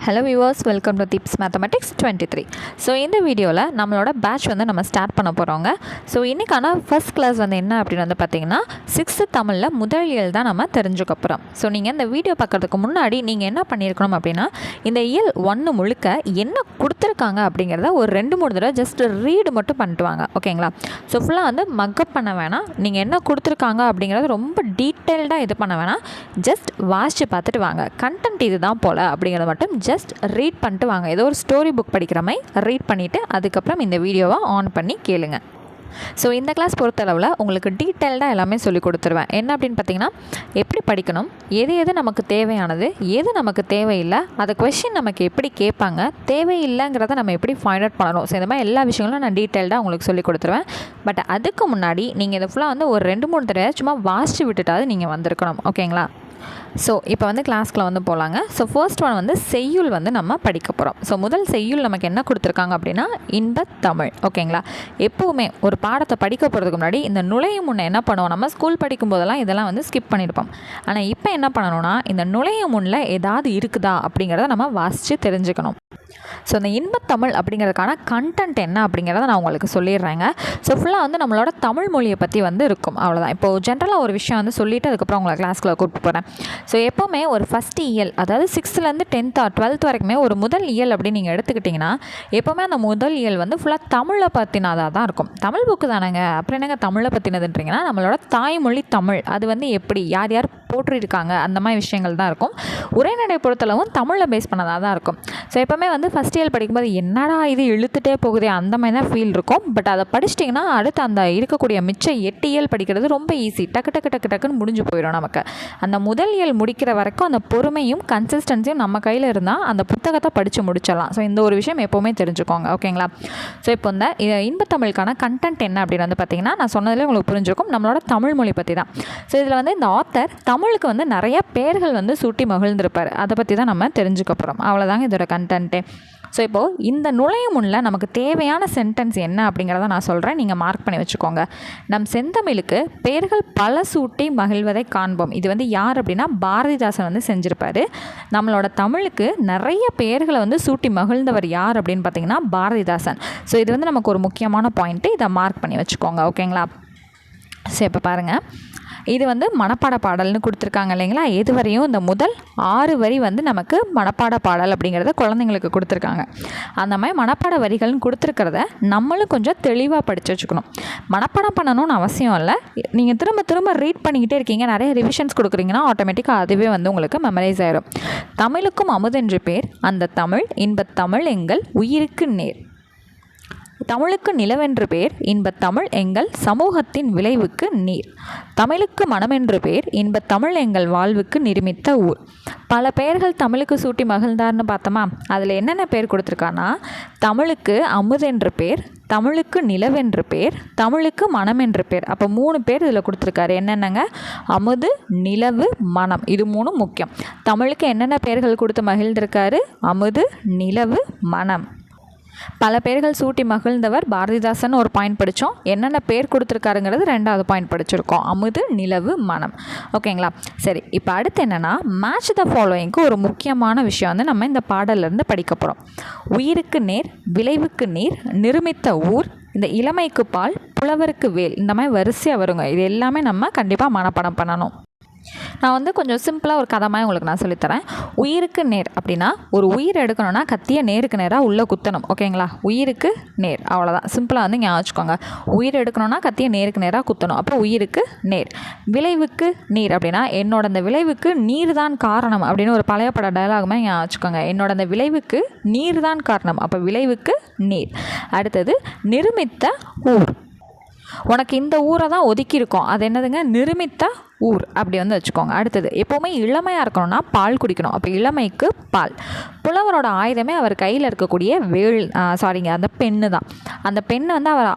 Hello viewers, welcome to tips mathematics 23. So இந்த வீடியோவில் நம்மளோட பேட்ச் நம்ம ஸ்டார்ட் பண்ண போகிறோங்க. ஸோ இன்றைக்கான ஃபஸ்ட் கிளாஸ் என்ன அப்படின்னு பார்த்தீங்கன்னா 6th தமிழில் முதல் இயல் தான் நம்ம தெரிஞ்சுக்க போகிறோம். ஸோ நீங்கள் இந்த வீடியோ பார்க்குறதுக்கு முன்னாடி நீங்கள் என்ன பண்ணியிருக்கணும் அப்படின்னா, இந்த இயல் 1 முழுக்க என்ன கொடுத்துருக்காங்க அப்படிங்கிறத ஒரு 2-3 தடவை ஜஸ்ட் ரீடு மட்டும் பண்ணிட்டு வாங்க. ஓகேங்களா? ஸோ ஃபுல்லாக மக்கப் பண்ண வேணாம். நீங்கள் என்ன கொடுத்துருக்காங்க அப்படிங்கிறத ரொம்ப டீட்டெயில்டாக இது பண்ண வேணாம். ஜஸ்ட் வாசித்து பார்த்துட்டு வாங்க. கண்டென்ட் இது தான் போல் அப்படிங்கிறத மட்டும் ஜஸ்ட் ரீட் பண்ணிட்டு வாங்க. ஏதோ ஒரு ஸ்டோரி புக் படிக்கிற மாதிரி ரீட் பண்ணிவிட்டு அதுக்கப்புறம் இந்த வீடியோவை ஆன் பண்ணி கேளுங்க. ஸோ இந்த கிளாஸ் பொறுத்தளவில் உங்களுக்கு டீட்டெயில்டாக எல்லாமே சொல்லி கொடுத்துருவேன். என்ன அப்படின்னு பார்த்தீங்கன்னா, எப்படி படிக்கணும், எது நமக்கு தேவையானது, எது நமக்கு தேவையில்லை, அதை கொஷின் நமக்கு எப்படி கேட்பாங்க, தேவையில்லைங்கிறத நம்ம எப்படி ஃபைண்ட் அவுட் பண்ணணும். ஸோ இந்த மாதிரி எல்லா விஷயங்களும் நான் டீட்டெயில்டாக உங்களுக்கு சொல்லி கொடுத்துருவேன். பட் அதுக்கு முன்னாடி நீங்கள் இதை ஃபுல்லாக ஒரு 2-3 தடவை சும்மா வாசித்து விட்டுட்டாவது நீங்கள் வந்திருக்கணும். ஓகேங்களா? ஸோ இப்போ கிளாஸ்க்குள்ள போகலாங்க. ஸோ ஃபர்ஸ்ட் ஒன் செய்யுள் நம்ம படிக்க போகிறோம். ஸோ முதல் செய்யுள் நமக்கு என்ன கொடுத்துருக்காங்க அப்படின்னா இன்பத்தமிழ். ஓகேங்களா? எப்போவுமே ஒரு பாடத்தை படிக்க போகிறதுக்கு முன்னாடி இந்த நுழையும் முன்னே என்ன பண்ணுவோம், நம்ம ஸ்கூல் படிக்கும் போதெல்லாம் இதெல்லாம் ஸ்கிப் பண்ணியிருப்போம். ஆனால் இப்போ என்ன பண்ணணும்னா, இந்த நுழையும் முன்னில் ஏதாவது இருக்குதா அப்படிங்கிறத நம்ம வாசித்து தெரிஞ்சுக்கணும். ஸோ இந்த இன்பத்தமிழ் அப்படிங்கிறதுக்கான கண்டென்ட் என்ன அப்படிங்கிறத நான் உங்களுக்கு சொல்லிடுறேங்க. ஸோ ஃபுல்லாக நம்மளோட தமிழ் மொழியை பற்றி இருக்கும். அவ்வளோதான். இப்போது ஜென்ரலாக ஒரு விஷயம் சொல்லிவிட்டு அதுக்கப்புறம் உங்களை கிளாஸ்க்குள்ள கூப்பிட்டு போகிறேன். ஸோ எப்போவுமே ஒரு ஃபஸ்ட் இயல், அதாவது 6th-லேருந்து 10th or 12th வரைக்குமே ஒரு முதல் இயல் அப்படின்னு நீங்கள் எடுத்துக்கிட்டிங்கன்னா, எப்போவுமே அந்த முதல் இயல் ஃபுல்லாக தமிழை பற்றினதாக தான் இருக்கும். தமிழ் புக்கு தானேங்க, அப்புறம் என்னங்க தமிழை பற்றினதுன்றீங்கன்னா, நம்மளோட தாய்மொழி தமிழ் அது எப்படி யார் யார் போற்றிருக்காங்க அந்த மாதிரி விஷயங்கள் தான் இருக்கும். உரைநடை பொறுத்தளவும் தமிழில் பேஸ் பண்ணதாக தான் இருக்கும். ஸோ எப்போவுமே ஃபஸ்ட் இயர் படிக்கும்போது என்னடா இது இழுத்துட்டே போகுதே அந்த மாதிரி தான் ஃபீல் இருக்கும். பட் அதை படிச்சிட்டிங்கன்னா அடுத்து அந்த இருக்கக்கூடிய மிச்ச 8 இயல் படிக்கிறது ரொம்ப ஈஸி. டக்குன்னு முடிஞ்சு போயிடும் நமக்கு. அந்த முதல் இயல் முடிக்கிற வரைக்கும் அந்த பொறுமையும் கன்சிஸ்டன்சியும் நம்ம கையில் இருந்தால் அந்த புத்தகத்தை படித்து முடிச்சிடலாம். ஸோ இந்த ஒரு விஷயம் எப்போவுமே தெரிஞ்சுக்கோங்க. ஓகேங்களா? ஸோ இப்போ இந்த இன்பத்தமிழுக்கான கண்டென்ட் என்ன அப்படின்னு பார்த்தீங்கன்னா, நான் சொன்னதிலே உங்களுக்கு புரிஞ்சிருக்கும், நம்மளோட தமிழ் மொழி பற்றி தான். ஸோ இதில் இந்த ஆத்தர் தமிழுக்கு நிறைய பேர்கள் சூட்டி மகிழ்ந்திருப்பார். அதை பற்றி தான் நம்ம தெரிஞ்சுக்க போகிறோம். அவ்வளோதாங்க இதோட கண்டென்ட்டு. ஸோ இப்போது இந்த நுழையும் முன்னில் நமக்கு தேவையான சென்டென்ஸ் என்ன அப்படிங்கிறத நான் சொல்கிறேன், நீங்கள் மார்க் பண்ணி வச்சுக்கோங்க. நம் செந்தமிழுக்கு பெயர்கள் பல சூட்டி மகிழ்வதை காண்போம். இது யார் அப்படின்னா பாரதிதாசன் செஞ்சுருப்பார். நம்மளோட தமிழுக்கு நிறைய பெயர்களை சூட்டி மகிழ்ந்தவர் யார் அப்படின்னு பார்த்தீங்கன்னா பாரதிதாசன். ஸோ இது நமக்கு ஒரு முக்கியமான பாயிண்ட்டு, இதை மார்க் பண்ணி வச்சுக்கோங்க. ஓகேங்களா? சரி, இப்போ பாருங்கள். இது மனப்பாட பாடல்னு கொடுத்துருக்காங்க இல்லைங்களா? இதுவரையும் இந்த முதல் 6 வரி நமக்கு மனப்பாட பாடல் அப்படிங்கிறத குழந்தைங்களுக்கு கொடுத்துருக்காங்க. அந்த மாதிரி மனப்பாட வரிகள்னு கொடுத்துருக்கிறத நம்மளும் கொஞ்சம் தெளிவாக படித்து வச்சுக்கணும். மனப்பாடம் பண்ணணும்னு அவசியம் இல்லை. நீங்கள் திரும்ப ரீட் பண்ணிக்கிட்டே இருக்கீங்க, நிறைய ரிவிஷன்ஸ் கொடுக்குறீங்கன்னா ஆட்டோமேட்டிக்காக அதுவே உங்களுக்கு மெமரைஸ் ஆகிடும். தமிழுக்கும் அமுதென்று பேர், அந்த தமிழ் இன்பத்தமிழ் எங்கள் உயிருக்கு நேர். தமிழுக்கு நிலவென்று பேர், இன்பத்தமிழ் எங்கள் சமூகத்தின் விளைவுக்கு நீர். தமிழுக்கு மனமென்று பேர், இன்பத்தமிழ் எங்கள் வாழ்வுக்கு நிருமித்த ஊர். பல பெயர்கள் தமிழுக்கு சூட்டி மகிழ்ந்தார்னு பார்த்தோமா? அதில் என்னென்ன பேர் கொடுத்துருக்கான்னா, தமிழுக்கு அமுதென்று பேர், தமிழுக்கு நிலவென்று பேர், தமிழுக்கு மனமென்று பேர். அப்போ 3 பேர் இதில் கொடுத்துருக்காரு. என்னென்னங்க? அமுது, நிலவு, மனம். இது 3 முக்கியம். தமிழுக்கு என்னென்ன பெயர்கள் கொடுத்து மகிழ்ந்திருக்காரு? அமுது, நிலவு, மனம். பல பேர்கள் சூட்டி மகிழ்ந்தவர் பாரதிதாசன் ஒரு பாயிண்ட் படித்தோம். என்னென்ன பேர் கொடுத்துருக்காருங்கிறது 2வது பாயிண்ட் படிச்சிருக்கோம். அமுது, நிலவு, மனம். ஓகேங்களா? சரி, இப்போ அடுத்து என்னென்னா மேட்ச் த ஃபாலோயிங்க்கு ஒரு முக்கியமான விஷயம் நம்ம இந்த பாடலேருந்து படிக்க போகிறோம். உயிருக்கு நேர், விளைவுக்கு நீர், நிருமித்த ஊர், இந்த இளமைக்கு பால், புலவருக்கு வேல். இந்த மாதிரி வரிசையாக வருங்க. இது எல்லாமே நம்ம கண்டிப்பாக மனப்பாடம் பண்ணணும். நான் கொஞ்சம் சிம்பிளாக ஒரு கதை மாதிரி உங்களுக்கு நான் சொல்லித்தரேன். உயிருக்கு நேர் அப்படின்னா, ஒரு உயிர் எடுக்கணும்னா கத்தியை நேருக்கு நேராக உள்ளே குத்தணும். ஓகேங்களா? உயிருக்கு நேர், அவ்வளோதான். சிம்பிளாக ஞாபகம் வச்சுக்கோங்க. உயிர் எடுக்கணும்னா கத்தியை நேருக்கு நேராக குத்தணும். அப்போ உயிருக்கு நேர். விளைவுக்கு நீர் அப்படின்னா, என்னோட அந்த விளைவுக்கு நீர் தான் காரணம் அப்படின்னு ஒரு பழைய பட டயலாகுமே ஞாபகம் வச்சுக்கோங்க. என்னோட அந்த விளைவுக்கு நீர் தான் காரணம். அப்போ விளைவுக்கு நீர். அடுத்தது நிருமித்த ஊர். உனக்கு இந்த ஊரை தான் ஒதுக்கியிருக்கோம், அது என்னதுங்க? நிருமித்த ஊர் அப்படி வச்சுக்கோங்க. அடுத்தது எப்போவுமே இளமையாக இருக்கணும்னா பால் குடிக்கணும். அப்போ இளமைக்கு பால். புலவரோட ஆயுதமே அவர் கையில் இருக்கக்கூடிய வேல், அந்த பெண்ணு தான். அந்த பெண்ணு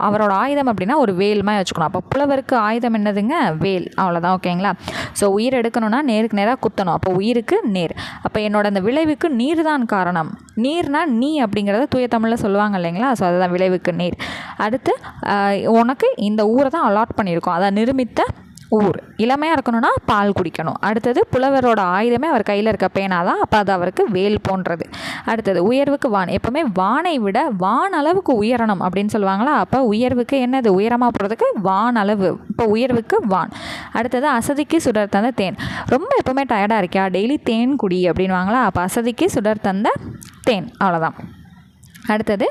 அவரோட ஆயுதம் அப்படின்னா ஒரு வேல்மாய் வச்சுக்கணும். அப்போ புலவருக்கு ஆயுதம் என்னதுங்க? வேல். அவ்வளோதான். ஓகேங்களா? ஸோ உயிர் எடுக்கணும்னா நேருக்கு நேராக குத்தணும். அப்போ உயிருக்கு நேர். அப்போ என்னோட அந்த விளைவுக்கு நீர் தான் காரணம். நீர்னா நீ அப்படிங்கிறத தூய தமிழில் சொல்லுவாங்க இல்லைங்களா? ஸோ அதுதான் விளைவுக்கு நீர். அடுத்து உனக்கு இந்த ஊரை தான் அலாட் பண்ணியிருக்கோம், அதை நிருமித்த ஊர். இளமையாக இருக்கணும்னா பால் குடிக்கணும். அடுத்தது புலவரோட ஆயுதமே அவர் கையில் இருக்க பேனா தான், அப்போ அது அவருக்கு வேல் போன்றது. அடுத்தது உயர்வுக்கு வான், எப்போவுமே வானை விட வான் அளவுக்கு உயரணும் அப்படின்னு சொல்லுவாங்களா, அப்போ உயர்வுக்கு என்னது, உயரமாக போகிறதுக்கு வான் அளவு, இப்போ உயர்வுக்கு வான். அடுத்தது அசதிக்கு சுடர் தந்த தேன், ரொம்ப எப்போவுமே டயர்டாக இருக்கியா டெய்லி தேன் குடி அப்படின்வாங்களா, அப்போ அசதிக்கு சுடர் தந்த தேன், அவ்வளோதான். அடுத்தது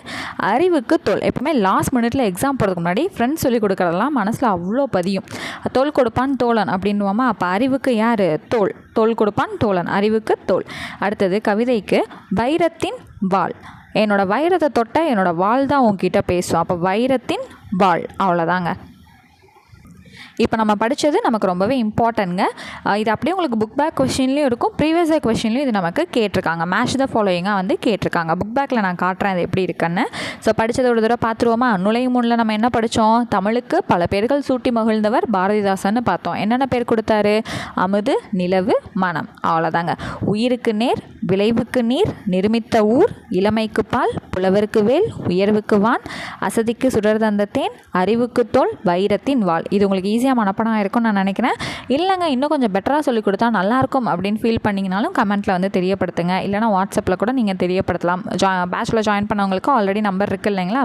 அறிவுக்கு தோல், எப்பவுமே லாஸ்ட் மினிட்ல எக்ஸாம் போகிறதுக்கு முன்னாடி ஃப்ரெண்ட்ஸ் சொல்லி கொடுக்குறதெல்லாம் மனசில் அவ்வளோ பதியும். தோல் கொடுப்பான் தோழன் அப்படின்வாமா, அப்போ அறிவுக்கு யார், தோல், தோல் கொடுப்பான் தோழன், அறிவுக்கு தோல். அடுத்தது கவிதைக்கு வைரத்தின் வாள், என்னோடய வைரத்தை தொட்ட என்னோடய வாள் தான் உங்ககிட்ட பேசும், அப்போ வைரத்தின் வாள், அவ்வளோதாங்க. இப்போ நம்ம படித்தது நமக்கு ரொம்பவே இம்பார்ட்டன்ட்ங்க. இது அப்படியே உங்களுக்கு புக் பேக் கொஷின்லேயும் இருக்கும், ப்ரீவியஸ் இயர் கொஷின்லேயும் இது நமக்கு கேட்டிருக்காங்க. மேட்ச் த ஃபாலோயிங்காக வந்து கேட்டிருக்காங்க. புக் பேக்கில் நான் காட்டுறேன் அது எப்படி இருக்குன்னு. ஸோ படித்தது ஒரு தடவை பார்த்துருவோமா. நுழையும் முன்னில் நம்ம என்ன படித்தோம், தமிழுக்கு பல பேர்கள் சூட்டி மகிழ்ந்தவர் பாரதிதாசன் பார்த்தோம். என்னென்ன பேர் கொடுத்தாரு, அமுது, நிலவு, மனம், அவ்வளோதாங்க. உயிருக்கு நேர், விளைவுக்கு நீர், நிருமித்த ஊர், இளமைக்கு பால், புலவருக்கு வேல், உயர்வுக்கு வான், அசதிக்கு சுடர் தந்த தேன், அறிவுக்கு தோல், வைரத்தின் வாள். இது உங்களுக்கு ஈஸியாக மனப்படம் இருக்கும்னு நான் நினைக்கிறேன். இல்லைங்க இன்னும் கொஞ்சம் பெட்டராக சொல்லிக் கொடுத்தா நல்லாயிருக்கும் அப்படின்னு ஃபீல் பண்ணிங்கனாலும் கமெண்ட்டில் வந்து தெரியப்படுத்துங்க. இல்லைனா வாட்ஸ்அப்பில் கூட நீங்கள் தெரியப்படுத்தலாம். பேட்சில் ஜாயின் பண்ணவங்களுக்கு ஆல்ரெடி நம்பர் இருக்குது இல்லைங்களா.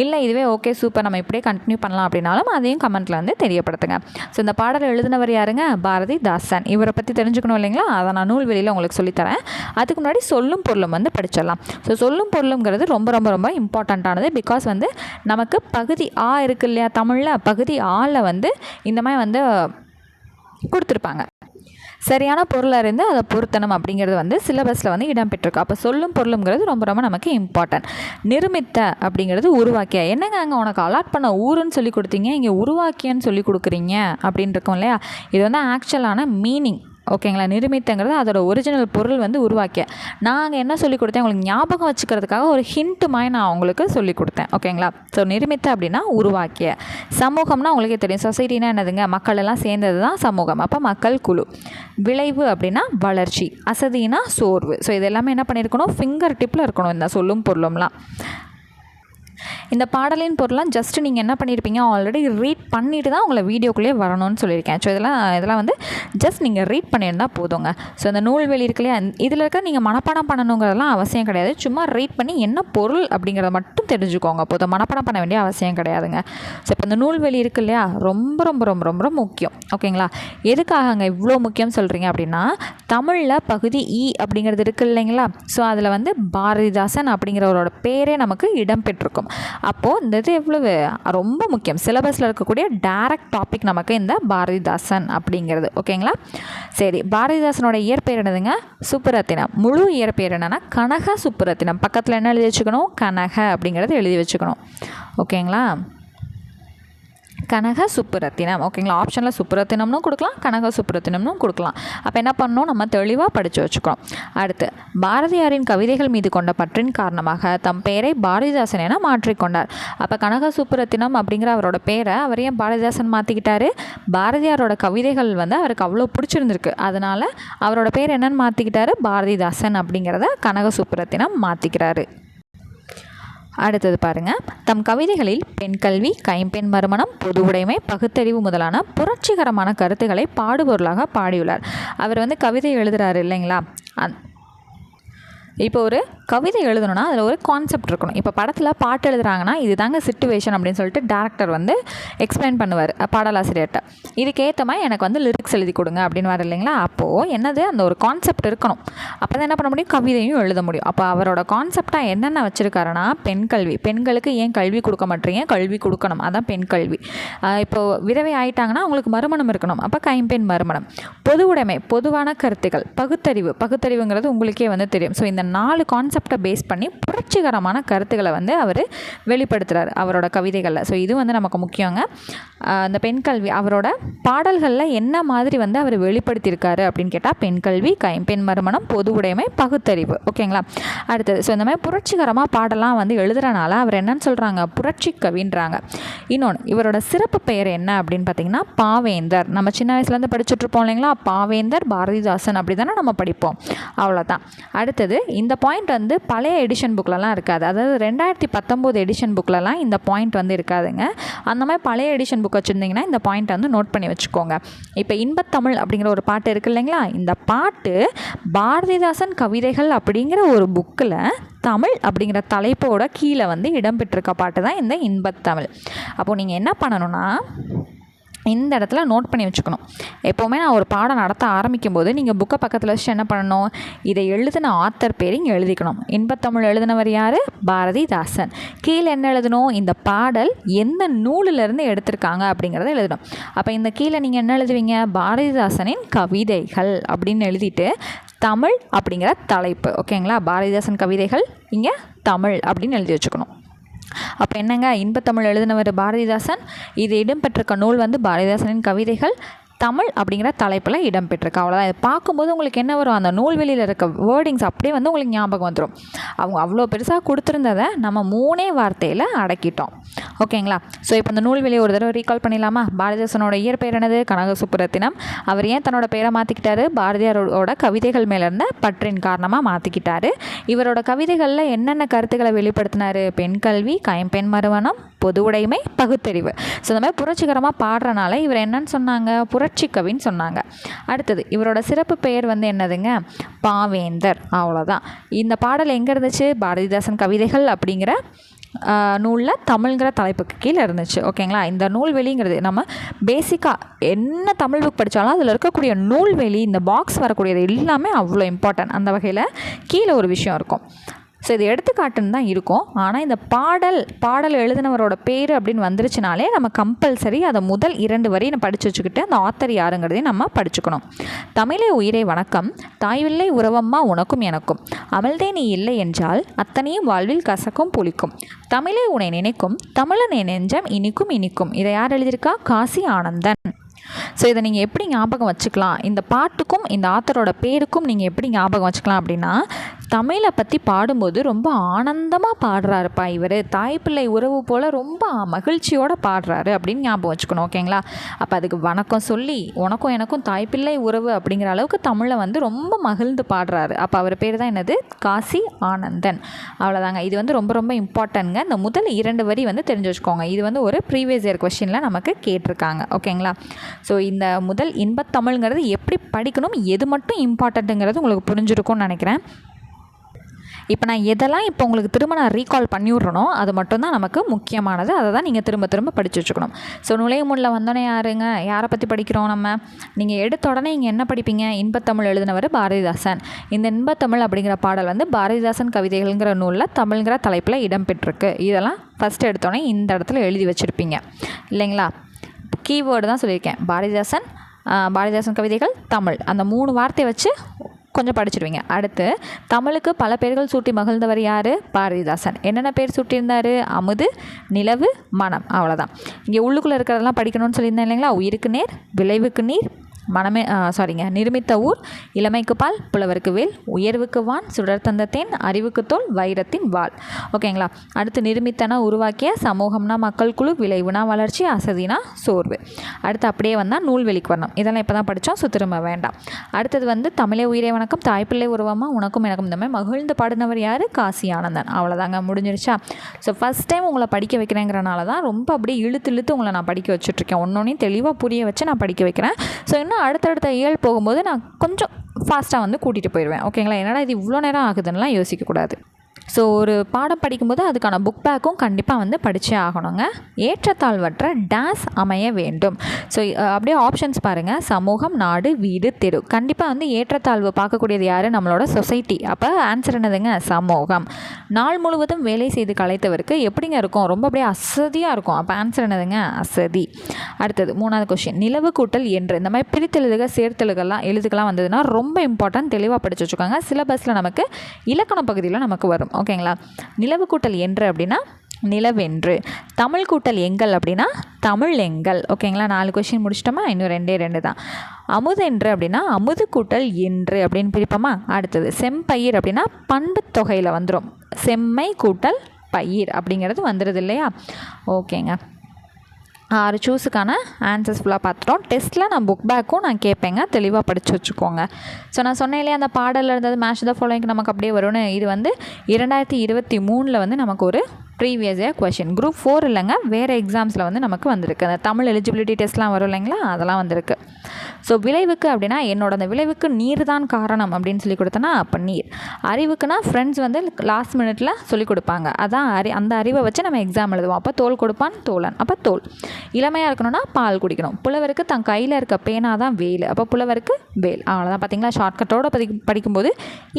இல்லை இதுவே ஓகே சூப்பர் நம்ம இப்படியே கண்டினியூ பண்ணலாம் அப்படின்னாலும் அதையும் கமெண்ட்டில் வந்து தெரியப்படுத்துங்க. ஸோ இந்த பாடல் எழுதினவர் யாருங்க, பாரதிதாசன். இவரை பற்றி தெரிஞ்சுக்கணும் இல்லைங்களா, அதை நான் நூல்வெளியில் உங்களுக்கு சொல்லித்தரேன். அதுக்கு முன்னாடி சொல்லும் பொருளும் வந்து படிச்சிடலாம். ஸோ சொல்லும் பொருளுங்கிறது ரொம்ப ரொம்ப ரொம்ப இம்பார்ட்டண்ட்டானது. பிகாஸ் வந்து நமக்கு பகுதி ஆ இருக்குது இல்லையா தமிழில், பகுதி ஆவில் வந்து இந்த மாதிரி வந்து கொடுத்துருப்பாங்க. சரியான பொருள் அறிந்து அதை பொருத்தணும் அப்படிங்கிறது வந்து சிலபஸில் வந்து இடம்பெற்றிருக்கு. அப்போ சொல்லும் பொருளுங்கிறது ரொம்ப ரொம்ப நமக்கு இம்பார்ட்டன்ட். நிருமித்த அப்படிங்கிறது உருவாக்கிய, என்னங்க அங்கே உனக்கு அலாட் பண்ண ஊருன்னு சொல்லி கொடுத்தீங்க, இங்கே உருவாக்கியன்னு சொல்லி கொடுக்குறீங்க அப்படின்னு இருக்கும் இல்லையா. இது வந்து ஆக்சுவலான மீனிங், ஓகேங்களா. நிருமித்தங்கிறது அதோட ஒரிஜினல் பொருள் வந்து உருவாக்கிய. நாங்கள் என்ன சொல்லிக் கொடுத்தேன் உங்களுக்கு ஞாபகம் வச்சுக்கிறதுக்காக ஒரு ஹிண்ட் மாதிரி நான் உங்களுக்கு சொல்லிக் கொடுத்தேன், ஓகேங்களா. ஸோ நிருமித்த அப்படின்னா உருவாக்கிய. சமூகம்னா உங்களுக்கே தெரியும், சொசைட்டினா என்னதுங்க, மக்கள் எல்லாம் சேர்ந்தது தான் சமூகம், அப்போ மக்கள் குழு. விளைவு அப்படின்னா வளர்ச்சி, அசதினா சோர்வு. ஸோ இது எல்லாமே என்ன பண்ணியிருக்கணும், ஃபிங்கர் டிப்பில் இருக்கணும் இந்த சொல்லும் பொருளும்லாம். இந்த பாடலின் பொருளாம் ஜஸ்ட் நீங்கள் என்ன பண்ணியிருப்பீங்க, ஆல்ரெடி ரீட் பண்ணிட்டு தான் உங்களை வீடியோக்குள்ளேயே வரணும்னு சொல்லியிருக்கேன். ஸோ இதெல்லாம் வந்து ஜஸ்ட் நீங்கள் ரீட் பண்ணியிருந்தால் போதுங்க. ஸோ இந்த நூல்வெளி இருக்கு இல்லையா, இதில் இருக்க நீங்கள் மனப்பாடம் பண்ணணுங்கிறதெல்லாம் அவசியம் கிடையாது. சும்மா ரீட் பண்ணி என்ன பொருள் அப்படிங்கிறத மட்டும் தெரிஞ்சுக்கோங்க போதும், மனப்பாடம் பண்ண வேண்டிய அவசியம் கிடையாதுங்க. ஸோ இப்போ இந்த நூல்வெளி இருக்கு இல்லையா, ரொம்ப ரொம்ப ரொம்ப ரொம்ப முக்கியம், ஓகேங்களா. எதுக்காக அங்கே இவ்வளோ முக்கியம் சொல்கிறீங்க அப்படின்னா, தமிழில் பகுதி இ அப்படிங்கிறது இருக்குது இல்லைங்களா. ஸோ அதில் வந்து பாரதிதாசன் அப்படிங்கிறவரோட பேரே நமக்கு இடம்பெற்றிருக்கும். அப்போது இந்த இது எவ்வளவு ரொம்ப முக்கியம், சிலபஸில் இருக்கக்கூடிய டைரக்ட் டாபிக் நமக்கு இந்த பாரதிதாசன் அப்படிங்கிறது, ஓகேங்களா. சரி, பாரதிதாசனோட இயற்பெயர் என்னதுங்க, சுப்புரத்தினம். முழு இயற்பெயர் என்னென்னா கனக சுப்புரத்தினம். பக்கத்தில் என்ன எழுதி வச்சுக்கணும், கனக அப்படிங்கிறது எழுதி வச்சுக்கணும், ஓகேங்களா. கனக சுப்புரத்தினம், ஓகேங்களா. ஆப்ஷனில் சுப்புரத்தினம்னு கொடுக்கலாம், கனக சுப்புரத்தினம்னு கொடுக்கலாம். அப்போ என்ன பண்ணணும், நம்ம தெளிவாக படித்து வச்சுக்கணும். அடுத்து, பாரதியாரின் கவிதைகள் மீது கொண்ட பற்றின் காரணமாக தம் பெயரை பாரதிதாசன் என மாற்றிக்கொண்டார். அப்போ கனக சுப்புரத்தினம் அப்படிங்கிற அவரோட பேரை அவர் ஏன் பாரதிதாசன் மாற்றிக்கிட்டாரு, பாரதியாரோட கவிதைகள் வந்து அவருக்கு அவ்வளோ பிடிச்சிருந்துருக்கு, அதனால் அவரோட பேர் என்னன்னு மாற்றிக்கிட்டாரு, பாரதிதாசன் அப்படிங்கிறத கனக சுப்புரத்தினம் மாற்றிக்கிறாரு. அடுத்தது பாருங்கள், தம் கவிதைகளில் பெண் கல்வி, கைம்பெண் மறுமணம், பொது உடைமை, பகுத்தறிவு முதலான புரட்சிகரமான கருத்துக்களை பாடுபொருளாக பாடியுள்ளார். அவர் வந்து கவிதை எழுதுகிறாரு இல்லைங்களா. இப்போ ஒரு கவிதை எழுதணும்னா அதில் ஒரு கான்செப்ட் இருக்கணும். இப்போ படத்தில் பாட்டு எழுதுகிறாங்கன்னா இது தாங்க சிச்சுவேஷன் அப்படின்னு சொல்லிட்டு டேரக்டர் வந்து எக்ஸ்பிளைன் பண்ணுவார் பாடலாசிரியர்கிட்ட. இதுக்கேற்ற மாதிரி எனக்கு வந்து லிரிக்ஸ் எழுதி கொடுங்க அப்படின்னு வர இல்லைங்களா. அப்போது என்னது, அந்த ஒரு கான்செப்ட் இருக்கணும். அப்போ தான் என்ன பண்ண முடியும், கவிதையும் எழுத முடியும். அப்போ அவரோட கான்செப்டாக என்னென்ன வச்சுருக்காருன்னா, பெண் கல்வி, பெண்களுக்கு ஏன் கல்வி கொடுக்க மாட்டீங்க, கல்வி கொடுக்கணும், அதான் பெண் கல்வி. இப்போது விதவை ஆகிட்டாங்கன்னா அவங்களுக்கு மறுமணம் இருக்கணும், அப்போ கைம்பெண் மறுமணம். பொது உடைமை, பொதுவான கருத்துக்கள். பகுத்தறிவு, பகுத்தறிவுங்கிறது உங்களுக்கே வந்து தெரியும். ஸோ இந்த 4 கான்செப்டை பேஸ் பண்ணி புரட்சிகரமான கருத்துக்களை வந்து அவர் வெளிப்படுத்துகிறார் அவரோட கவிதைகளில். ஸோ இது வந்து நமக்கு முக்கியங்க. அந்த பெண் கல்வி அவரோட பாடல்களில் என்ன மாதிரி வந்து அவர் வெளிப்படுத்தியிருக்காரு அப்படின்னு கேட்டால், பெண் கல்வி, கைம்பெண் மறுமணம், பொது உடைமை, பகுத்தறிவு, ஓகேங்களா. அடுத்தது, ஸோ இந்த மாதிரி புரட்சிகரமாக பாடலாம் வந்து எழுதுறனால அவர் என்னன்னு சொல்கிறாங்க, புரட்சி கவின்றாங்க. இன்னொன்று, இவரோட சிறப்பு பெயர் என்ன அப்படின்னு பார்த்தீங்கன்னா பாவேந்தர். நம்ம சின்ன வயசுலேருந்து படிச்சுட்ருப்போம் இல்லைங்களா, பாவேந்தர் பாரதிதாசன் அப்படி தானே நம்ம படிப்போம், அவ்வளோதான். அடுத்தது, இந்த பாயிண்ட் வந்து பழைய எடிஷன் புக்கிலலாம் இருக்காது. அதாவது 2019 எடிஷன் புக்கிலலாம் இந்த பாயிண்ட் வந்து இருக்காதுங்க. அந்த மாதிரி பழைய எடிஷன் புக் வச்சுருந்தீங்கன்னா இந்த பாயிண்ட்டை வந்து நோட் பண்ணி வச்சுக்கோங்க. இப்போ இன்பத்தமிழ் அப்படிங்கிற ஒரு பாட்டு இருக்குது இல்லைங்களா, இந்த பாட்டு பாரதிதாசன் கவிதைகள் அப்படிங்கிற ஒரு புக்கில் தமிழ் அப்படிங்கிற தலைப்போட கீழே வந்து இடம்பெற்றிருக்க பாட்டு தான் இந்த இன்பத்தமிழ். அப்போது நீங்கள் என்ன பண்ணணும்னா இந்த இடத்துல நோட் பண்ணி வச்சுக்கணும். எப்போவுமே நான் ஒரு பாடம் நடத்த ஆரம்பிக்கும் போது நீங்கள் புக்கை பக்கத்தில் வச்சு என்ன பண்ணணும், இதை எழுதின ஆத்தர் பேர் இங்கே எழுதிக்கணும். இன்பத்தமிழ் எழுதினவர் யார்? பாரதிதாசன். கீழே என்ன எழுதணும், இந்த பாடல் எந்த நூலிலிருந்து எடுத்திருக்காங்க அப்படிங்கிறத எழுதணும். அப்போ இந்த கீழே நீங்கள் என்ன எழுதுவீங்க, பாரதிதாசனின் கவிதைகள் அப்படின்னு எழுதிட்டு தமிழ் அப்படிங்கிற தலைப்பு. ஓகேங்களா, பாரதிதாசன் கவிதைகள், இங்கே தமிழ் அப்படின்னு எழுதி வச்சுக்கணும். அப்போ என்னங்க, இன்பத்தமிழ் எழுதினவர் பாரதிதாசன், இது இடம்பெற்றிருக்க நூல் வந்து பாரதிதாசனின் கவிதைகள், தமிழ் அப்படிங்கிற தலைப்பில் இடம்பெற்றிருக்கு. அவ்வளோதான். இது பார்க்கும்போது உங்களுக்கு என்ன வரும், அந்த நூல்வெளியில் இருக்க வேர்டிங்ஸ் அப்படியே வந்து உங்களுக்கு ஞாபகம் வந்துடும். அவங்க அவ்வளோ பெருசாக கொடுத்துருந்ததை நம்ம 3 வார்த்தையில் அடக்கிட்டோம். ஓகேங்களா. ஸோ இப்போ இந்த நூல்வெளியை ஒரு தடவை ரீகால் பண்ணிடலாமா? பாரதிதாசனோட இயற்பெயர் என்னது? கனக சுப்புரத்தினம். அவர் ஏன் தன்னோட பேரை மாற்றிக்கிட்டாரு? பாரதியாரோட கவிதைகள் மேலே இருந்த பற்றின் காரணமாக மாற்றிக்கிட்டாரு. இவரோட கவிதைகளில் என்னென்ன கருத்துக்களை வெளிப்படுத்தினார்? பெண் கல்வி, கைம்பெண் மறுமணம், பொது உடைமை, பகுத்தறிவு. ஸோ இந்த மாதிரி புரட்சிகரமாக பாடுறனால இவர் என்னன்னு சொன்னாங்க, புரட்சி கவின்னு சொன்னாங்க. அடுத்தது இவரோட சிறப்பு பெயர் வந்து என்னதுங்க, பாவேந்தர். அவ்வளோதான். இந்த பாடல் எங்கே இருந்துச்சு? பாரதிதாசன் கவிதைகள் அப்படிங்கிற நூலில் தமிழ்ங்கிற தலைப்புக்கு கீழே இருந்துச்சு. ஓகேங்களா. இந்த நூல்வெளிங்கிறது நம்ம பேசிக்காக என்ன தமிழ் புக் படித்தாலும் அதில் இருக்கக்கூடிய நூல்வெளி, இந்த பாக்ஸ் வரக்கூடியது எல்லாமே அவ்வளோ இம்பார்ட்டன்ட். அந்த வகையில் கீழே ஒரு விஷயம் இருக்கும். ஸோ இது எடுத்துக்காட்டுன்னு தான் இருக்கும். ஆனால் இந்த பாடல் எழுதினவரோட பேர் அப்படின்னு வந்துருச்சுனாலே நம்ம கம்பல்சரி அதை முதல் 2 வரி நம்ம படித்து வச்சுக்கிட்டு அந்த ஆத்தர் யாருங்கிறதையும் நம்ம படிச்சுக்கணும். தமிழே உயிரை வணக்கம், தாய்வில்லை உறவம்மா உனக்கும் எனக்கும், அமல்தே நீ இல்லை என்றால் அத்தனையும் வாழ்வில் கசக்கும் புளிக்கும், தமிழே உன்னை நினைக்கும், தமிழன் என் நெஞ்சம் இனிக்கும் இனிக்கும். இதை யார் எழுதியிருக்கா? காசி ஆனந்தன். ஸோ இதை நீங்கள் எப்படி ஞாபகம் வச்சுக்கலாம், இந்த பாட்டுக்கும் இந்த ஆத்தரோட பேருக்கும் நீங்கள் எப்படி ஞாபகம் வச்சுக்கலாம் அப்படின்னா, தமிழை பற்றி பாடும்போது ரொம்ப ஆனந்தமாக பாடுறாருப்பா இவர், தாய்ப்பிள்ளை உறவு போல் ரொம்ப மகிழ்ச்சியோடு பாடுறாரு அப்படின்னு ஞாபகம் வச்சுக்கணும். ஓகேங்களா. அப்போ அதுக்கு வணக்கம் சொல்லி உனக்கும் எனக்கும் தாய்ப்பிள்ளை உறவு அப்படிங்கிற அளவுக்கு தமிழை வந்து ரொம்ப மகிழ்ந்து பாடுறாரு. அப்போ அவர் பேர் தான் என்னது? காசி ஆனந்தன். அவ்வளோதாங்க. இது வந்து ரொம்ப ரொம்ப இம்பார்ட்டன்ட்ங்க. இந்த முதல் 2 வரி வந்து தெரிஞ்சு வச்சுக்கோங்க. இது வந்து ஒரு ப்ரீவியஸ் இயர் கொஸ்டினில் நமக்கு கேட்டிருக்காங்க. ஓகேங்களா. ஸோ இந்த முதல் இன்பத்தமிழ்ங்கிறது எப்படி படிக்கணும், எது மட்டும் இம்பார்ட்டண்ட்டுங்கிறது உங்களுக்கு புரிஞ்சிருக்கும்னு நினைக்கிறேன். இப்போ நான் எதெல்லாம் இப்போ உங்களுக்கு திரும்ப நான் ரீகால் பண்ணி விட்றனோ அது மட்டும்தான் நமக்கு முக்கியமானது. அதை தான் நீங்கள் திரும்ப திரும்ப படித்து வச்சுக்கணும். ஸோ நுழைமுல்ல வந்தோடனே யாரை பற்றி படிக்கிறோம் நம்ம? நீங்கள் எடுத்த உடனே இங்கே என்ன படிப்பீங்க? இன்பத்தமிழ் எழுதினவர் பாரதிதாசன். இந்த இன்பத்தமிழ் அப்படிங்கிற பாடல் வந்து பாரதிதாசன் கவிதைகள்ங்கிற நூலில் தமிழ்ங்கிற தலைப்பில் இடம்பெற்றிருக்கு. இதெல்லாம் ஃபஸ்ட்டு எடுத்தோடனே இந்த இடத்துல எழுதி வச்சுருப்பீங்க இல்லைங்களா. கீவேர்டு தான் சொல்லியிருக்கேன், பாரதிதாசன் கவிதைகள், தமிழ். அந்த 3 வார்த்தையை வச்சு கொஞ்சம் படிச்சிடுவீங்க. அடுத்து தமிழுக்கு பல பேர்கள் சூட்டி மகிழ்ந்தவர் யார்? பாரதிதாசன். என்னென்ன பேர் சூட்டியிருந்தார்? அமுது, நிலவு, மனம். அவ்வளோதான். இங்கே உள்ளுக்குள்ளே இருக்கிறதெல்லாம் படிக்கணும்னு சொல்லியிருந்தேன் இல்லைங்களா. உயிருக்கு நேர், விளைவுக்கு நீர், மனமே நிருமித்த ஊர், இளமைக்கு பால், புலவருக்கு வேல், உயர்வுக்கு வான், சுடர் தந்த தேன், அறிவுக்கு தோல், வைரத்தின் வாள். ஓகேங்களா. அடுத்து நிருமித்தனா உருவாக்கிய, சமூகம்னா மக்கள் குழு, விளைவுனா வளர்ச்சி, அசதினா சோர்வு. அடுத்து அப்படியே வந்தால் நூல்வெளிக்கு வரணும். இதெல்லாம் இப்போ தான் படித்தோம், ஸோ திரும்ப வேண்டாம். அடுத்தது வந்து தமிழே உயிரே வணக்கம், தாய்ப்பிள்ளை உருவமா உனக்கும் எனக்கும். இந்த மாதிரி மகிழ்ந்து பாடினவர் யார்? காசி ஆனந்தன். அவ்வளோதாங்க, முடிஞ்சிருச்சா. ஸோ ஃபஸ்ட் டைம் உங்களை படிக்க வைக்கிறேங்கிறனால தான் ரொம்ப அப்படியே இழுத்து உங்களை நான் படிக்க வச்சுட்ருக்கேன். ஒன்றொன்னையும் தெளிவாக புரிய வச்சு நான் படிக்க வைக்கிறேன். ஸோ இன்னும் அடுத்தடுத்த இயல் போகும்போது நான் கொஞ்சம் ஃபாஸ்ட்டாக வந்து கூட்டிகிட்டு போயிடுவேன். ஓகேங்களா. என்னடா இது இவ்வளோ நேரம் ஆகுதுன்னெலாம் யோசிக்கக்கூடாது. ஸோ ஒரு பாடம் படிக்கும்போது அதுக்கான புக் பேக்கும் கண்டிப்பாக வந்து படித்தே ஆகணுங்க. ஏற்றத்தாழ்வற்ற டேஸ் அமைய வேண்டும். ஸோ அப்படியே ஆப்ஷன்ஸ் பாருங்கள். சமூகம், நாடு, வீடு, தெரு. கண்டிப்பாக வந்து ஏற்றத்தாழ்வு பார்க்கக்கூடியது யார்? நம்மளோட சொசைட்டி. அப்போ ஆன்சர் என்னதுங்க? சமூகம். நாள் முழுவதும் வேலை செய்து களைத்தவருக்கு எப்படிங்க இருக்கும்? ரொம்ப அப்படியே அசதியாக இருக்கும். அப்போ ஆன்சர் என்னதுங்க? அசதி. அடுத்தது 3வது கொஸ்டின், நிலவு கூட்டல் என்று. இந்த மாதிரி பிரித்தெழுதுக எழுதுகள்லாம் வந்ததுன்னா ரொம்ப இம்பார்ட்டன்ட், தெளிவாக படித்து வச்சுக்கோங்க. சிலபஸில் நமக்கு இலக்கண பகுதியில் நமக்கு வரும். ஓகேங்களா. நிலவு கூட்டல் என்று அப்படின்னா நிலவென்று. தமிழ் கூட்டல் எங்கள் அப்படின்னா தமிழ் எங்கள். ஓகேங்களா. 4 கொஸ்டின் முடிச்சிட்டோமா? இன்னும் 2 தான். அமுதென்று அப்படின்னா அமுது கூட்டல் என்று அப்படின்னு பிரிப்போமா? அடுத்தது செம்பயிர் அப்படின்னா பண்பு தொகையில் வந்துடும். செம்மை கூட்டல் பயிர் அப்படிங்கிறது வந்துடுது இல்லையா. ஓகேங்க. 6 சூஸுக்கான ஆன்சர்ஸ் ஃபுல்லாக பார்த்துட்டோம். டெஸ்ட்டில் நான் புக் பேக்கும் நான் கேட்பேங்க, தெளிவாக படித்து வச்சுக்கோங்க. ஸோ நான் சொன்னேன் இல்லையா, அந்த பாடலில் இருந்தது மேட்ச் த ஃபாலோயிங்க்கு நமக்கு அப்படியே வரும்னு. இது வந்து 2023 வந்து நமக்கு ஒரு ப்ரீவியஸ் இயர் கொஷின். குரூப் 4 இல்லைங்க, வேறு எக்ஸாம்ஸில் வந்து நமக்கு வந்திருக்கு. அந்த தமிழ் எலிஜிபிலிட்டி டெஸ்ட்லாம் வரும் இல்லைங்களா, அதெல்லாம் வந்திருக்கு. ஸோ விளைவுக்கு அப்படின்னா என்னோட அந்த விளைவுக்கு நீர் தான் காரணம் அப்படின்னு சொல்லி கொடுத்தேன்னா அப்போ நீர். அறிவுக்குன்னா ஃப்ரெண்ட்ஸ் வந்து லாஸ்ட் மினிட்ல சொல்லிக் கொடுப்பாங்க, அதான் அந்த அறிவை வச்சு நம்ம எக்ஸாம் எழுதுவோம். அப்போ தோல் கொடுப்பான் தோழன், அப்போ தோல். இளமையாக இருக்கணும்னா பால் குடிக்கணும். புலவருக்கு தன் கையில் இருக்க பேனா தான் வேல், அப்போ புலவருக்கு வேல். அவ்வளோதான். பார்த்தீங்களா, ஷார்ட்கட்டோடு படிக்கும்போது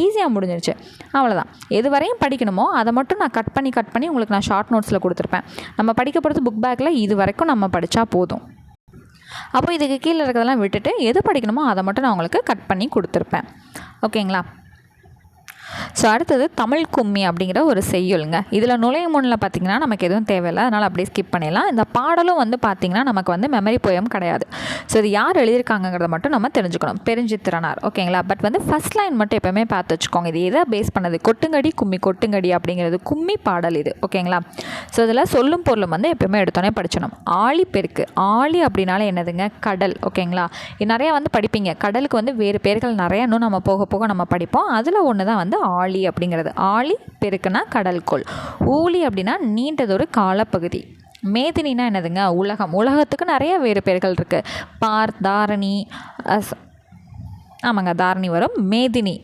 ஈஸியாக முடிஞ்சிருச்சு. அவ்வளோதான். எது வரையும் படிக்கணுமோ அதை மட்டும் நான் கட் பண்ணி உங்களுக்கு நான் ஷார்ட் நோட்ஸில் கொடுத்துருப்பேன். நம்ம படிக்க போகிறது புக் பேக்கில் இது வரைக்கும் நம்ம படித்தா போதும். அப்போ இதுக்கு கீழே இருக்கிறதெல்லாம் விட்டுட்டு எது படிக்கணுமோ அதை மட்டும் நான் உங்களுக்கு கட் பண்ணி கொடுத்துருப்பேன். ஓகேங்களா. ஸோ அடுத்தது தமிழ் கும்மி அப்படிங்கிற ஒரு செய்யுளுங்க. இதில் நுழையும் முன்னில் பார்த்திங்கன்னா நமக்கு எதுவும் தேவையில்லை, அதனால் அப்படியே ஸ்கிப் பண்ணிடலாம். இந்த பாடலும் வந்து பார்த்திங்கன்னா நமக்கு வந்து மெமரி போயம் கிடையாது. ஸோ இது யார் எழுதியிருக்காங்கிறத மட்டும் நம்ம தெரிஞ்சுக்கணும். பெருஞ்சித்திரனார். ஓகேங்களா. பட் வந்து ஃபஸ்ட் லைன் மட்டும் எப்போவுமே பார்த்து வச்சுக்கோங்க. இது எதை பேஸ் பண்ணது, கொட்டுங்கடி கும்மி கொட்டுங்கடி அப்படிங்கிறது கும்மி பாடல் இது. ஓகேங்களா. ஸோ இதில் சொல்லும் பொருளும் வந்து எப்போவுமே எடுத்தோன்னே படிச்சிடணும். ஆழி பெருக்கு. ஆழி அப்படின்னாலே என்னதுங்க, கடல். ஓகேங்களா. இது நிறையா வந்து படிப்பீங்க. கடலுக்கு வந்து வேறு பேர்கள் நிறையா இன்னும் நம்ம போக போக நம்ம படிப்போம். அதில் ஒன்று தான் வந்து ஆழி அப்படிங்கிறது. ஆழி பெருக்குனா கடல்கோள். ஊழி அப்படின்னா நீண்டதொரு காலப்பகுதி. மேதினினா என்னதுங்க, உலகம். உலகத்துக்கு நிறைய வேறு பேர்கள் இருக்குது. பார், தாரணி, ஆமாங்க தாரணி வரும். மேதினி,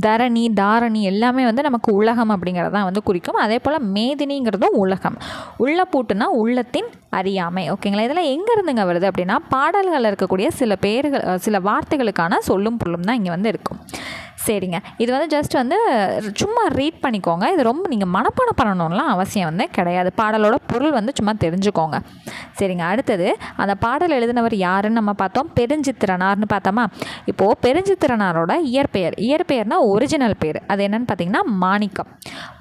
தரணி, தாரணி எல்லாமே வந்து நமக்கு உலகம் அப்படிங்கிறதான் வந்து குறிக்கும். அதே போல் மேதினிங்கிறதும் உலகம். உள்ள பூட்டுனா உள்ளத்தின் அறியாமை. ஓகேங்களா. இதெல்லாம் எங்கேருந்துங்க வருது அப்படின்னா பாடல்களில் இருக்கக்கூடிய சில பேர்கள், சில வார்த்தைகளுக்கான சொல்லும் பொருளும் தான் இங்கே வந்து இருக்கும். சரிங்க. இது வந்து ஜஸ்ட் வந்து சும்மா ரீட் பண்ணிக்கோங்க. இது ரொம்ப நீங்கள் மனப்பாடம் பண்ணணும்லாம் அவசியம் வந்து கிடையாது. பாடலோட பொருள் வந்து சும்மா தெரிஞ்சுக்கோங்க. சரிங்க. அடுத்தது அந்த பாடல் எழுதினவர் யாருன்னு நம்ம பார்த்தோம், பெருஞ்சித்திரனார்னு பார்த்தோமா. இப்போது பெருஞ்சித்திரனாரோட இயற்பெயர்னா ஒரிஜினல் பேர் அது என்னன்னு பார்த்தீங்கன்னா மாணிக்கம்.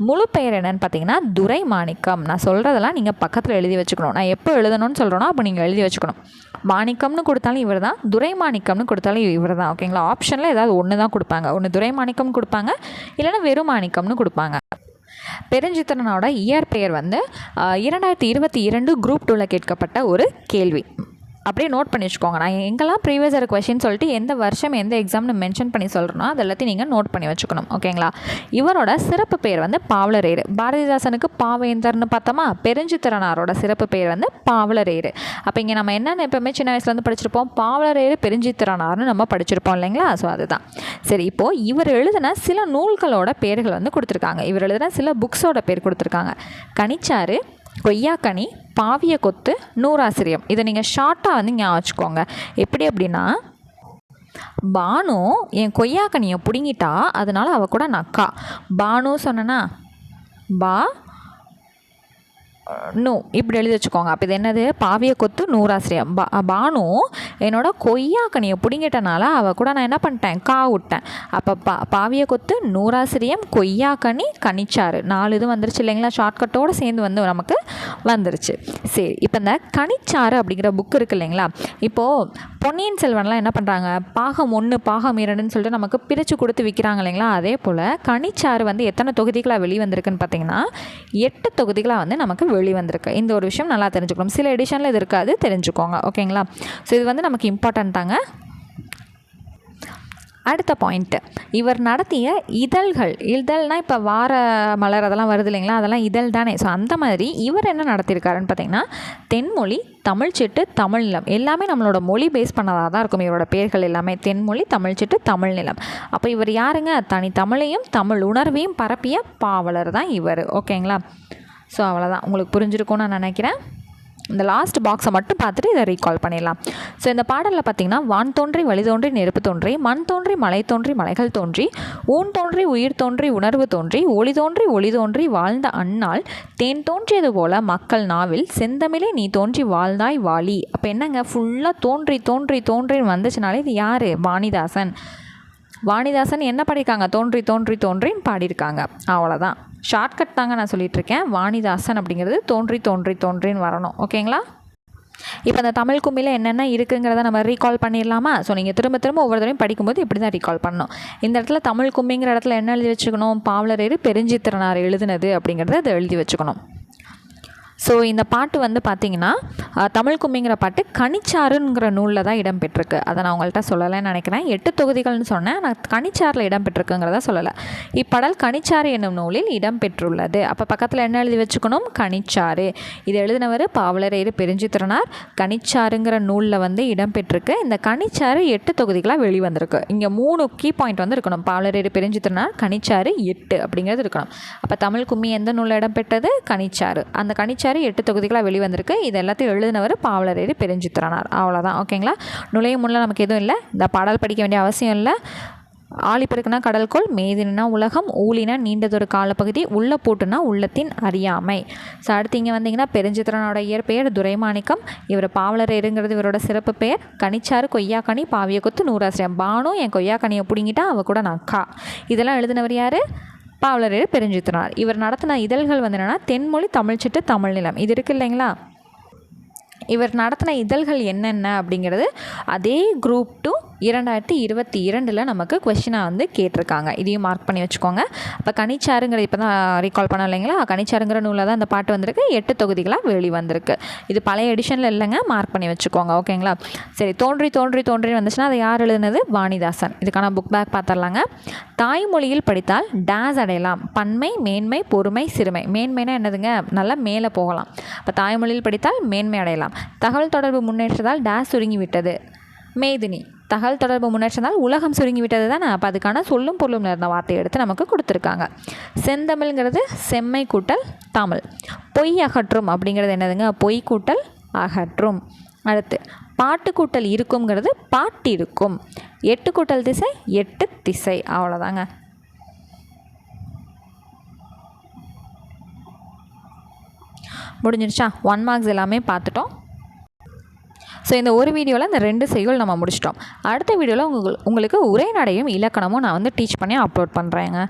முழு பெயர் என்னன்னு பார்த்தீங்கன்னா துரை மாணிக்கம். நான் சொல்கிறதெல்லாம் நீங்கள் பக்கத்தில் எழுதி வச்சுக்கணும். நான் எப்போ எழுதணும்னு சொல்கிறேனோ அப்போ நீங்கள் எழுதி வச்சுக்கணும். மாணிக்கம்னு கொடுத்தாலும் இவர் தான், துரை மாணிக்கம்னு கொடுத்தாலும் இவர் தான். ஓகேங்களா. ஆப்ஷனில் ஏதாவது ஒன்று தான் கொடுப்பாங்க. ஒன்று துரை மாணிக்கம்னு கொடுப்பாங்க, இல்லைன்னா வெறும் மாணிக்கம்னு கொடுப்பாங்க. பெருஞ்சித்திரனோட இயற்பெயர் வந்து 2022 குரூப் 2ல் கேட்கப்பட்ட ஒரு கேள்வி. அப்படியே நோட் பண்ணி வச்சுக்கோங்க. நான் எங்கெல்லாம் ப்ரீவியஸ் இயர் கொஷின் சொல்லிட்டு எந்த வருஷம் எந்த எக்ஸாம்னு மென்ஷன் பண்ணி சொல்கிறேனோ அது எல்லாத்தையும் நீங்கள் நோட் பண்ணி வச்சுக்கணும். ஓகேங்களா. இவரோட சிறப்பு பெயர் வந்து பாவலரேறு. பாரதிதாசனுக்கு பாவேந்தர்னு பார்த்தோமா. பெருஞ்சித்திரனாரோட சிறப்பு பெயர் வந்து பாவலரேறு. அப்போ இங்கே நம்ம என்னென்ன எப்போவுமே சின்ன வயசுலேருந்து படிச்சிருப்போம், பாவலரேறு பெருஞ்சித்திரனார்னு நம்ம படிச்சிருப்போம் இல்லைங்களா. ஸோ அதுதான். சரி, இப்போது இவர் எழுதின சில நூல்களோட பேர்கள் வந்து கொடுத்துருக்காங்க. இவர் எழுதின சில புக்ஸோட பேர் கொடுத்துருக்காங்க. கனிச்சாறு, கொய்யாக்கனி, பாவிய கொத்து, நூறாசிரியம். இதை நீங்கள் ஷார்ட்டாக வந்து ஞாபகம் வச்சுக்கோங்க. எப்படி அப்படின்னா, பானு என் கொய்யாக்கனியை பிடுங்கிட்டா அதனால் அவள் கூட நக்கா. பானு சொன்னனா பா நூ இப்படி எழுதி வச்சுக்கோங்க. அப்போ இது என்னது, பாவிய கொத்து நூறாசிரியம். பானு என்னோட கொய்யாக்கனியை பிடிங்கிட்டனால அவள் கூட நான் என்ன பண்ணிட்டேன், கா விட்டேன். அப்போ பாவிய கொத்து நூறாசிரியம் கொய்யாக்கனி கனிச்சாறு 4 இது வந்துருச்சு இல்லைங்களா. ஷார்ட்கட்டோடு சேர்ந்து வந்து நமக்கு வந்துருச்சு. சரி, இப்போ இந்த கனிச்சாறு அப்படிங்கிற புக் இருக்குது இல்லைங்களா. இப்போது பொன்னியின் செல்வன்லாம் என்ன பண்ணுறாங்க, பாகம் 1 பாகம் 2ன்னு சொல்லிட்டு நமக்கு பிரித்து கொடுத்து விற்கிறாங்க இல்லைங்களா. அதே போல் கனிச்சாறு வந்து எத்தனை தொகுதிகளாக வெளிவந்திருக்குன்னு பார்த்தீங்கன்னா 8 தொகுதிகளாக வந்து நமக்கு வெளிவந்திருக்கு. இந்த ஒரு விஷயம் நல்லா தெரிஞ்சுக்கணும். சில எடிஷனில் இது இருக்காது, தெரிஞ்சுக்கோங்க. ஓகேங்களா. ஸோ இது வந்து நமக்கு இம்பார்ட்டன்ட் தாங்க. அடுத்த பாயிண்ட்டு, இவர் நடத்திய இதழ்னால் இப்போ வார மலர் அதெல்லாம் வருது இல்லைங்களா, அதெல்லாம் இதழ் தானே. ஸோ அந்த மாதிரி இவர் என்ன நடத்தியிருக்காருன்னு பார்த்தீங்கன்னா தென்மொழி, தமிழ்ச்சிட்டு, தமிழ்நிலம் எல்லாமே நம்மளோட மொழி பேஸ் பண்ணதாக தான் இருக்கும். இவரோட பேர்கள் எல்லாமே தென்மொழி, தமிழ்ச்சிட்டு, தமிழ்நிலம். அப்போ இவர் யாருங்க, தனி தமிழையும் தமிழ் உணர்வையும் பரப்பிய பாவலர் தான் இவர். ஓகேங்களா. ஸோ அவ்வளோதான், உங்களுக்கு புரிஞ்சிருக்கும்னு நான் நினைக்கிறேன். இந்த லாஸ்ட் பாக்ஸை மட்டும் பார்த்துட்டு இதை ரீகால் பண்ணிடலாம். ஸோ இந்த பாடலில் பார்த்திங்கன்னா வான் தோன்றி வழி தோன்றி நெருப்பு தோன்றி மண் தோன்றி மலை தோன்றி மலைகள் தோன்றி ஊன் தோன்றி உயிர் தோன்றி உணர்வு தோன்றி ஒளி தோன்றி வாழ்ந்த அந்நாள் தேன் தோன்றியது போல மக்கள் நாவில் செந்தமிழே நீ தோன்றி வாழ்ந்தாய் வாலி. அப்போ என்னங்க, ஃபுல்லாக தோன்றி தோன்றி தோன்றின்னு வந்துச்சுனாலே இது யார், வாணிதாசன். வாணிதாசன் என்ன படிக்காங்க, தோன்றி தோன்றி தோன்றின்னு பாடியிருக்காங்க. அவ்வளோதான், ஷார்ட்கட் தாங்க நான் சொல்லிகிட்ருக்கேன். வாணிதாசன் அப்படிங்கிறது தோன்றி தோன்றி தோன்றின்னு வரணும். ஓகேங்களா. இப்போ அந்த தமிழ் கும்மியில் என்னென்ன இருக்குங்கிறத நம்ம ரீகால் பண்ணிடலாமா. ஸோ நீங்கள் திரும்ப திரும்ப ஒவ்வொரு தடவையும் படிக்கும்போது இப்படி தான் ரீகால் பண்ணணும். இந்த இடத்துல தமிழ் கும்மிங்கிற இடத்துல என்ன எழுதி வச்சுக்கணும், பாவலரேறு பெருஞ்சித்திரனார் எழுதுனது அப்படிங்கிறத அதை எழுதி வச்சுக்கணும். ஸோ இந்த பாட்டு வந்து பார்த்திங்கன்னா தமிழ் கும்மிங்கிற பாட்டு கனிச்சாறுங்கிற நூலில் தான் இடம்பெற்றிருக்கு. அதை நான் உங்கள்கிட்ட சொல்லலைன்னு நினைக்கிறேன். 8 தொகுதிகள்னு சொன்னேன், நான் கனிச்சாறில் இடம்பெற்றிருக்குங்கிறத சொல்லலை. இப்பாடல் கனிச்சாறு என்னும் நூலில் இடம்பெற்றுள்ளது. அப்போ பக்கத்தில் என்ன எழுதி வச்சுக்கணும்? கனிச்சாறு. இது எழுதினவர் பாவலரேறு பெருஞ்சித்திரனார். கனிச்சாறுங்கிற நூலில் வந்து இடம்பெற்றிருக்கு. இந்த கனிச்சாறு 8 தொகுதிகளாக வெளிவந்திருக்கு. இங்கே 3 கீ பாயிண்ட் வந்து இருக்கணும். பாவலரேறு பெருஞ்சித்திரனார், கனிச்சாறு 8 அப்படிங்கிறது இருக்கணும். அப்போ தமிழ் கும்மி எந்த நூலில் இடம்பெற்றது? கனிச்சாறு. அந்த கனிச்சாறு 8 தொகுதிகளாக வெளிவந்திருக்கு. இது எல்லாத்தையும் எழுதினவர் பாவலரேறு பெருஞ்சித்திரனார். அவ்வளோதான். ஓகேங்களா? நுழையும் முன்னில் நமக்கு எதுவும் இல்லை. இந்த பாடல் படிக்க வேண்டிய அவசியம் இல்லை. ஆழிப்பெருக்குனா கடல்கோள், மேதினா உலகம், ஊழினா நீண்டதொரு காலப்பகுதி, உள்ள போட்டுனா உள்ளத்தின் அறியாமை. ஸோ அடுத்து இங்கே வந்தீங்கன்னா பெருஞ்சித்திரனோட இயற்பெயர் துரைமாணிக்கம். இவர் பாவலரேறுங்கிறது இவரோட சிறப்பு பெயர். கனிச்சாறு, கொய்யாக்கனி, பாவிய கொத்து, நூறாசிரியம். பானு என் கொய்யாக்கனியை பிடிங்கிட்டா அவ கூட நான் கா. இதெல்லாம் எழுதினவர் யார்? பாவலரேறு பெருஞ்சித்திரனார். இவர் நடத்தின இதழ்கள் வந்து என்னென்னா தென்மொழி, தமிழ்ச்சிட்டு, தமிழ் நிலம். இது இருக்குது இல்லைங்களா? இவர் நடத்தின இதழ்கள் என்னென்ன அப்படிங்கிறது அதே குரூப் 2 2022 நமக்கு கொஸ்டினாக வந்து கேட்டிருக்காங்க. இதையும் மார்க் பண்ணி வச்சுக்கோங்க. அப்போ கனிச்சாறுங்கிற இப்போ தான் ரீகால் பண்ண இல்லைங்களா? கனிச்சாறுங்கிற நூலில் தான் அந்த பாட்டு வந்திருக்கு. 8 தொகுதிகளாக வெளிவந்திருக்கு. இது பழைய எடிஷனில் இல்லைங்க, மார்க் பண்ணி வச்சுக்கோங்க. ஓகேங்களா? சரி, தோன்றி தோன்றி தோன்றி வந்துச்சுன்னா அதை யார் எழுதுனது? வாணிதாசன். இதுக்கான புக் பேக் பார்த்துடலாங்க. தாய்மொழியில் படித்தால் டேஸ் அடையலாம். பன்மை, மேன்மை, பொறுமை, சிறுமை. மேன்மைனா என்னதுங்க? நல்லா மேலே போகலாம். இப்போ தாய்மொழியில் படித்தால் மேன்மை அடையலாம். தகவல் தொடர்பு முன்னேற்றத்தால் டேஸ் சுருங்கி விட்டது. மேதினி. தகவல் தொடர்பு முன்னேற்றத்தால் உலகம் சுருங்கி விட்டது தானே. அப்போ அதுக்கான சொல்லும் பொருளும் நேர்ந்த வார்த்தையை எடுத்து நமக்கு கொடுத்துருக்காங்க. செந்தமிழ்ங்கிறது செம்மை கூட்டல் தமிழ். பொய் அகற்றும் அப்படிங்கிறது என்னதுங்க? பொய் கூட்டல் அகற்றும். அடுத்து பாட்டு கூட்டல் இருக்குங்கிறது பாட்டிருக்கும். 8 கூட்டல் திசை 8 திசை. அவ்வளோதாங்க. முடிஞ்சிருச்சா? 1 மார்க்ஸ் எல்லாமே பார்த்துட்டோம். ஸோ இந்த ஒரு வீடியோவில் இந்த 2 செய்யுள் நம்ம முடிச்சிட்டோம். அடுத்த வீடியோவில் உங்களுக்கு உரைநடையும் இலக்கணமும் நான் வந்து டீச் பண்ணி அப்லோட் பண்ணுறேங்க.